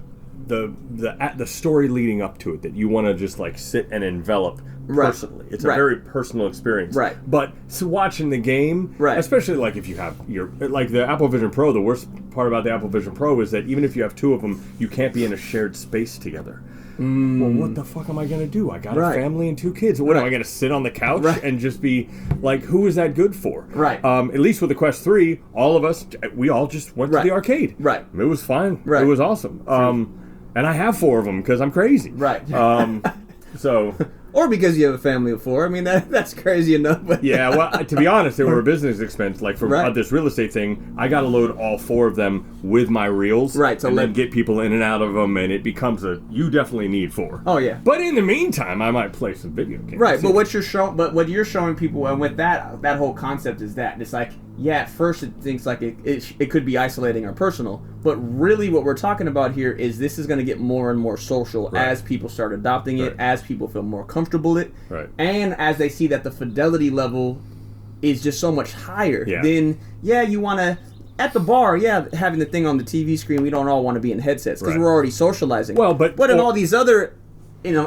story leading up to it that you want to just like sit and envelop Right. personally. It's a Right. very personal experience. Right. But so watching the game, Right. especially like if you have like the Apple Vision Pro, the worst part about the Apple Vision Pro is that even if you have two of them, you can't be in a shared space together. Well, what the fuck am I gonna do? I got Right. a family and two kids. What am Right. I gonna sit on the couch Right. and just be like, who is that good for? Right. At least with the Quest 3, all of us, we all just went Right. to the arcade. Right. It was fine. Right. It was awesome. And I have 4 of them because I'm crazy. Right. So, Or because you have a family of 4. I mean, that's crazy enough. But yeah, well, to be honest, they were a business expense. Like for Right. this real estate thing, I got to load all 4 of them with my reels. Right, to and then let- get people in and out of them, and it becomes you definitely need 4. Oh, yeah. But in the meantime, I might play some video games. Right, but what you're showing people, and with that whole concept is that it's like, yeah, at first it thinks like it could be isolating or personal, but really what we're talking about here is this is going to get more and more social Right. as people start adopting it, Right. as people feel more comfortable it, Right. and as they see that the fidelity level is just so much higher. Yeah. Then you want to. At the bar, having the thing on the TV screen, we don't all want to be in headsets because Right. we're already socializing. Well, but in all these other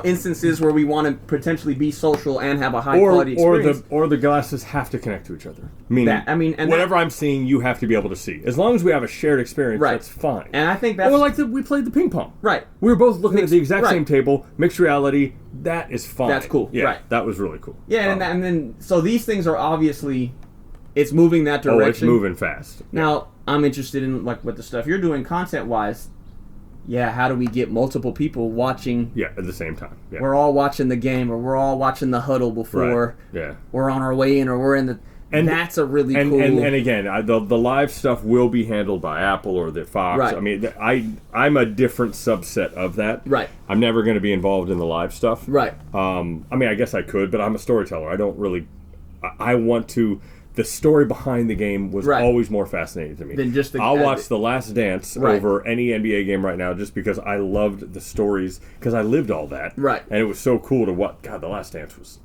instances where we want to potentially be social and have a high quality experience. Or the glasses have to connect to each other. Meaning, whatever I'm seeing, you have to be able to see. As long as we have a shared experience, Right. that's fine. And I think that's Or like we played the ping pong. right. We were both looking at the exact right. same table, mixed reality. That is fine. That's cool, Yeah, right. that was really cool. Yeah, and then so these things are obviously it's moving that direction. Oh, it's moving fast. Now I'm interested in like what the stuff you're doing content wise. Yeah, how do we get multiple people watching? Yeah, at the same time. Yeah. We're all watching the game, or we're all watching the huddle before Right. Yeah. we're on our way in, or we're in the. And that's a really and, cool. and again, the live stuff will be handled by Apple or the Fox. Right. I mean, I'm a different subset of that. Right. I'm never going to be involved in the live stuff. Right. I mean, I guess I could, but I'm a storyteller. I don't really. I want to. The story behind the game was Right. always more fascinating to me. Than just the- I'll watch The Last Dance Right. over any NBA game right now just because I loved the stories, because I lived all that. Right. And it was so cool to what. God, The Last Dance was.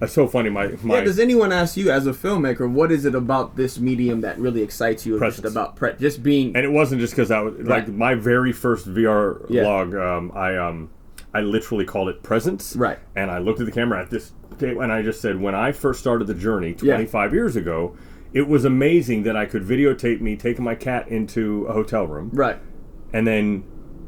It's so funny. My Does anyone ask you as a filmmaker, what is it about this medium that really excites you? Or just Presence. about just being. And it wasn't just because I was like Right. my very first VR Yeah. log. I literally called it Presence. Right. And I looked at the camera at this table and I just said, when I first started the journey 25 years ago, it was amazing that I could videotape me taking my cat into a hotel room, Right. and then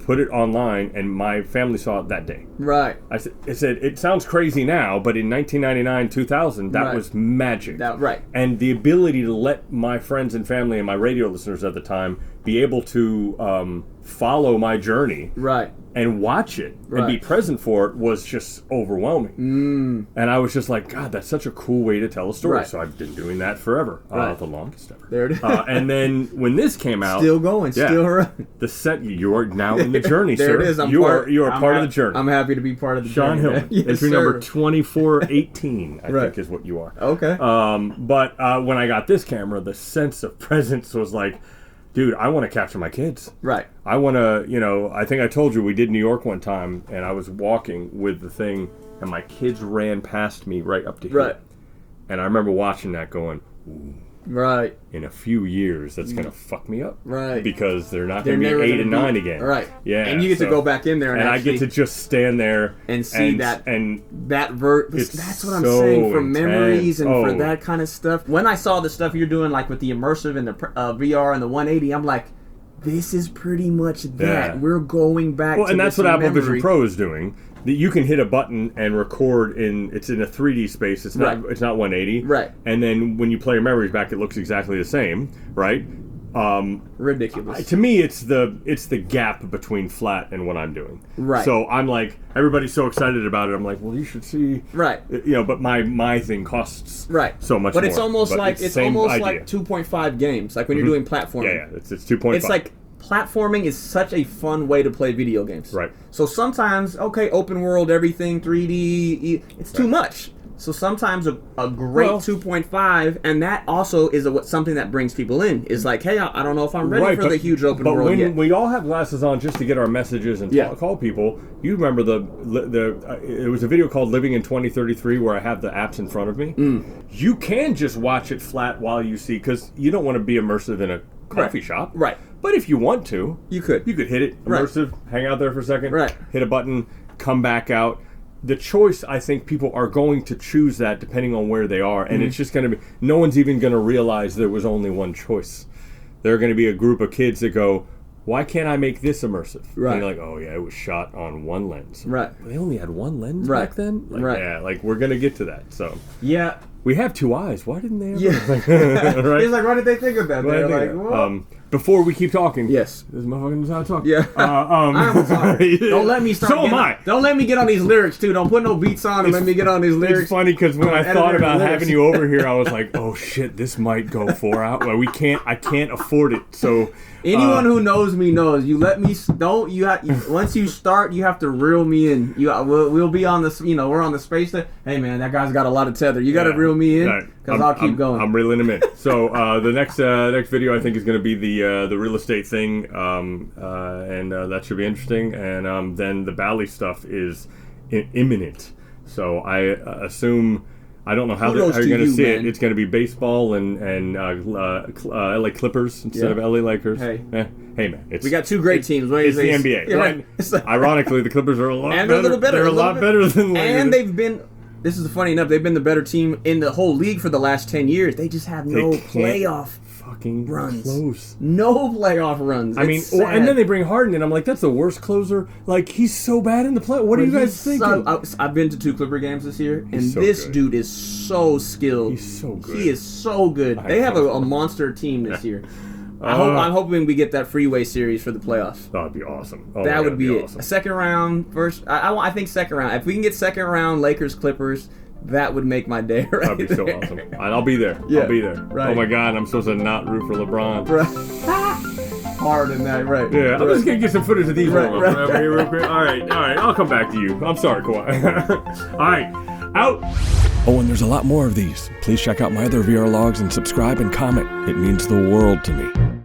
put it online, and my family saw it that day. Right. I said, it sounds crazy now, but in 1999, 2000, that Right. was magic. Right. And the ability to let my friends and family and my radio listeners at the time be able to follow my journey Right. and watch it and be present for it was just overwhelming. And I was just like, God, that's such a cool way to tell a story. So I've been doing that forever, the longest ever. There it is. And then when this came out, still going, still running. The set, you are now in the journey, there sir. It is. You are part of the journey. I'm happy to be part of the Sean journey. Hill, entry number 2418, I think is what you are. Okay. But when I got this camera, the sense of presence was like, dude, I want to capture my kids. Right. I want to, I think I told you we did New York one time, and I was walking with the thing, and my kids ran past me right up to here. Right. And I remember watching that going, ooh. Right. In a few years, that's going to fuck me up. Right. Because they're not going to be 8 and 9 again. Right. Yeah. And you get to go back in there and I get to just stand there and see that. And that's what I'm saying for memories and for that kind of stuff. When I saw the stuff you're doing, like with the immersive and the VR and the 180, I'm like, this is pretty much that. Yeah. We're going back to and that's what memory. Apple Vision Pro is doing. That you can hit a button and record it's in a 3D space. It's not 180. Right. And then when you play your memories back, it looks exactly the same, right? Ridiculous. To me, it's the gap between flat and what I'm doing. Right. So I'm like, everybody's so excited about it. I'm like, well, you should see. Right. But my thing costs so much. But more. it's almost like 2.5 games. Like when you're doing platforming. Yeah, it's 2.5. It's like platforming is such a fun way to play video games. Right. So sometimes, open world, everything, 3D, it's too much. So sometimes a great 2.5, and that also is something that brings people in. Is like, hey, I don't know if I'm ready for the huge open world yet. But when we all have glasses on just to get our messages and call people, you remember it was a video called Living in 2033 where I have the apps in front of me. You can just watch it flat while you see, because you don't want to be immersive in a coffee shop. Right. But if you want to, you could hit it, immersive, hang out there for a second, hit a button, come back out. The choice, I think people are going to choose that depending on where they are, and it's just going to be, no one's even going to realize there was only one choice. There are going to be a group of kids that go, why can't I make this immersive? Right. And you're like, oh yeah, it was shot on one lens. Right. But they only had one lens back then? Yeah, we're going to get to that, so. Yeah. We have two eyes. Why didn't they ever? Yeah. Right? He's like, why did they think of that? They're like, what? Before we keep talking. Yes. This motherfucker knows how to talk. Yeah. I'm sorry. Don't let me start. So am I. Don't let me get on these lyrics, too. Don't put no beats on and let me get on these lyrics. It's funny because when I thought about having you over here, I was like, oh shit, this might go 4 hours. Well, I can't afford it. So anyone who knows me knows. You let me once you start, you have to reel me in. We'll be on this. We're on the space. Hey man, that guy's got a lot of tether. You got to reel me in because I'll keep going. I'm reeling him in. So the next video I think is going to be the real estate thing, and that should be interesting. And then the Bally stuff is imminent. So I assume. I don't know how you're going to see it. It's going to be baseball and LA Clippers instead of LA Lakers. Hey, hey man, we got two great teams. It's the NBA, right? Ironically, the Clippers are a lot better. They're a lot better than Lakers. And they've been. This is funny enough. They've been the better team in the whole league for the last 10 years. They just have no playoff runs. Close. No playoff runs. I mean, and then they bring Harden in. I'm like, that's the worst closer. Like, he's so bad in the play. What are you guys thinking? I've been to 2 Clipper games this year, and this dude is so skilled. He's so good. He is so good. They have a monster team this year. I'm hoping we get that freeway series for the playoffs. That'd be awesome. That would be awesome. A second round, first. I think second round. If we can get second round Lakers Clippers, that would make my day. Right. That'd be so awesome. And I'll be there. Yeah, I'll be there. Right. Oh my God, I'm supposed to not root for LeBron. Right. Hard in that, right? Yeah, I'm just gonna get some footage of these right. Here real quick. All right. I'll come back to you. I'm sorry, Kawhi. All right, out. Oh, and there's a lot more of these. Please check out my other VRLOGs and subscribe and comment. It means the world to me.